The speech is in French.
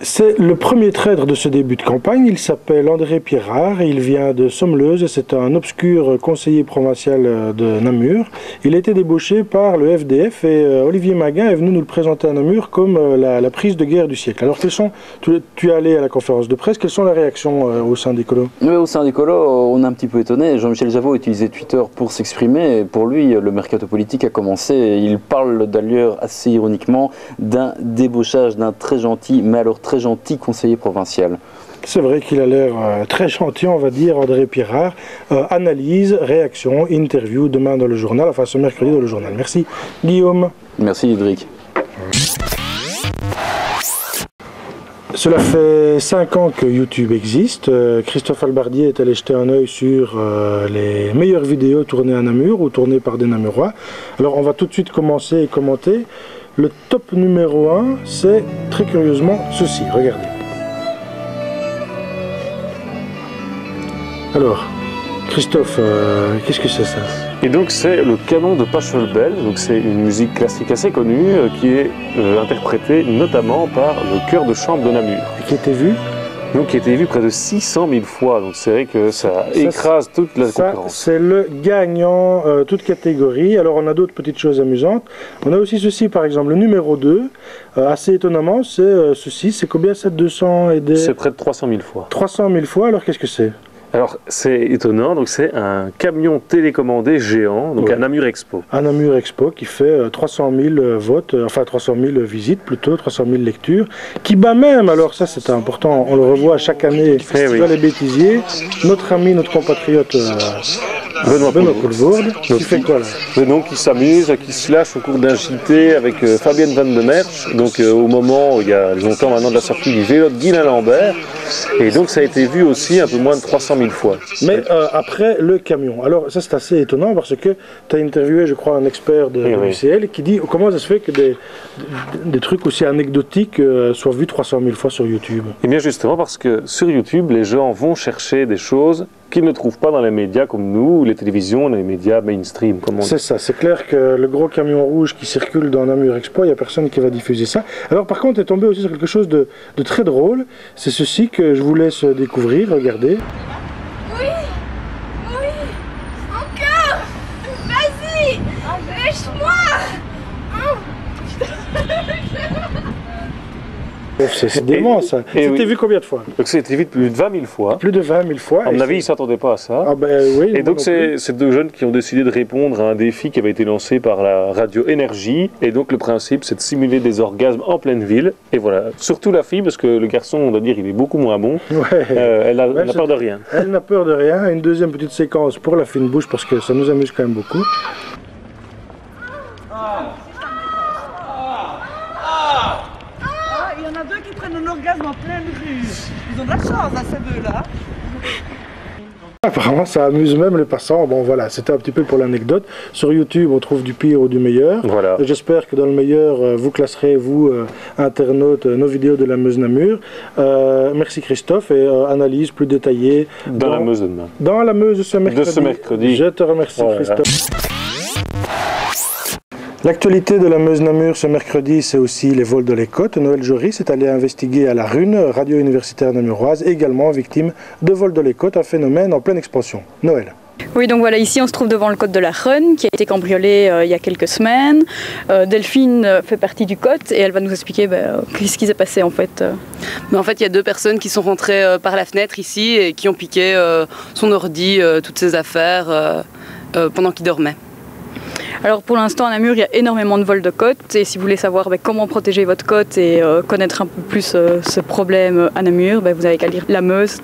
C'est le premier traître de ce début de campagne. Il s'appelle André Pirard et il vient de Sommeleuse. C'est un obscur conseiller provincial de Namur. Il a été débauché par le FDF et Olivier Maguin est venu nous le présenter à Namur comme la prise de guerre du siècle. Alors, tu es allé à la conférence de presse, quelles sont les réactions au sein des colos? Oui, au sein des colos, on est un petit peu étonné. Jean-Michel Javot utilisait Twitter pour s'exprimer. Et pour lui, le mercato politique a commencé. Il parle d'ailleurs assez ironiquement d'un débauchage d'un très gentil, mais alors très gentil conseiller provincial. C'est vrai qu'il a l'air très gentil, on va dire, André Pirard. Analyse, réaction, interview, demain dans le journal, enfin ce mercredi dans le journal. Merci Guillaume. Merci Idric. Cela fait 5 ans que YouTube existe. Christophe Albardier est allé jeter un œil sur les meilleures vidéos tournées à Namur ou tournées par des Namurois. Alors on va tout de suite commencer et commenter. Le top numéro 1, c'est très curieusement ceci, regardez. Alors, Christophe, qu'est-ce que c'est ça? Et donc c'est le canon de Pachelbel, donc c'est une musique classique assez connue qui est interprétée notamment par le chœur de chambre de Namur. Et qui a été vu? Donc qui a été vu près de 600 000 fois, donc c'est vrai que ça écrase toute la concurrence. C'est le gagnant, toute catégorie. Alors on a d'autres petites choses amusantes. On a aussi ceci par exemple, le numéro 2, assez étonnamment, c'est ceci, c'est combien? C'est 200 et des... C'est près de 300 000 fois. 300 000 fois, alors qu'est-ce que c'est? Alors c'est étonnant, donc c'est un camion télécommandé géant, donc un Namur Expo. Un Namur Expo qui fait 300 000 votes, enfin 300 000 visites plutôt, 300 000 lectures, qui bat même, alors ça c'est important, on le revoit chaque année, Festival Les Bêtisiers, notre ami, notre compatriote Benoît Poelvoorde, qui fait quoi là? Donc qui s'amuse, qui se lâche au cours d'un JT avec Fabienne Van de Merch, donc au moment où il y a longtemps maintenant de la sortie du vélo de Guylain Lambert, et donc ça a été vu aussi un peu moins de 300 000 fois. Mais après le camion, alors ça c'est assez étonnant parce que tu as interviewé je crois un expert de l'UCL qui dit comment ça se fait que des trucs aussi anecdotiques soient vus 300 000 fois sur YouTube. Et bien justement parce que sur YouTube les gens vont chercher des choses qu'ils ne trouvent pas dans les médias comme nous, les télévisions, les médias mainstream comme on dit. C'est ça, c'est clair que le gros camion rouge qui circule dans Namur Expo, il n'y a personne qui va diffuser ça. Alors par contre, tu es tombé aussi sur quelque chose de très drôle, c'est ceci que je vous laisse découvrir, regardez. Oui, oui, encore, vas-y, lèche-moi. C'est dément ça. C'était vu combien de fois? Donc c'était vu plus de 20 000 fois. Plus de 20 000 fois. À mon avis, ils ne s'attendaient pas à ça. Ah ben, oui, et donc c'est deux jeunes qui ont décidé de répondre à un défi qui avait été lancé par la radio Énergie. Et donc le principe c'est de simuler des orgasmes en pleine ville. Et voilà, surtout la fille, parce que le garçon, on doit dire, il est beaucoup moins bon. Ouais. Elle n'a peur de rien. Elle n'a peur de rien. Une deuxième petite séquence pour la fine bouche parce que ça nous amuse quand même beaucoup. Il y en a deux qui prennent un orgasme en pleine rue. Ils ont de la chance à ces deux-là. Apparemment ça amuse même les passants. Bon voilà, c'était un petit peu pour l'anecdote. Sur YouTube on trouve du pire ou du meilleur. Voilà. J'espère que dans le meilleur vous classerez, vous internautes, nos vidéos de la Meuse Namur. Merci Christophe et analyse plus détaillée dans la Meuse demain. Dans la Meuse ce mercredi. Je te remercie Christophe. L'actualité de la Meuse Namur ce mercredi, c'est aussi les vols de les côtes. Noël Joris est allé investiguer à la Rune, radio universitaire namuroise, également victime de vols de les côtes, un phénomène en pleine expansion. Noël. Oui, donc voilà, ici on se trouve devant le côte de la Rune qui a été cambriolé il y a quelques semaines. Delphine fait partie du côte et elle va nous expliquer qu'est-ce qui s'est passé en fait. Mais en fait, il y a deux personnes qui sont rentrées par la fenêtre ici et qui ont piqué son ordi, toutes ses affaires pendant qu'il dormait. Alors pour l'instant à Namur il y a énormément de vols de côtes et si vous voulez savoir comment protéger votre côte et connaître un peu plus ce problème à Namur, vous n'avez qu'à lire La Meuse.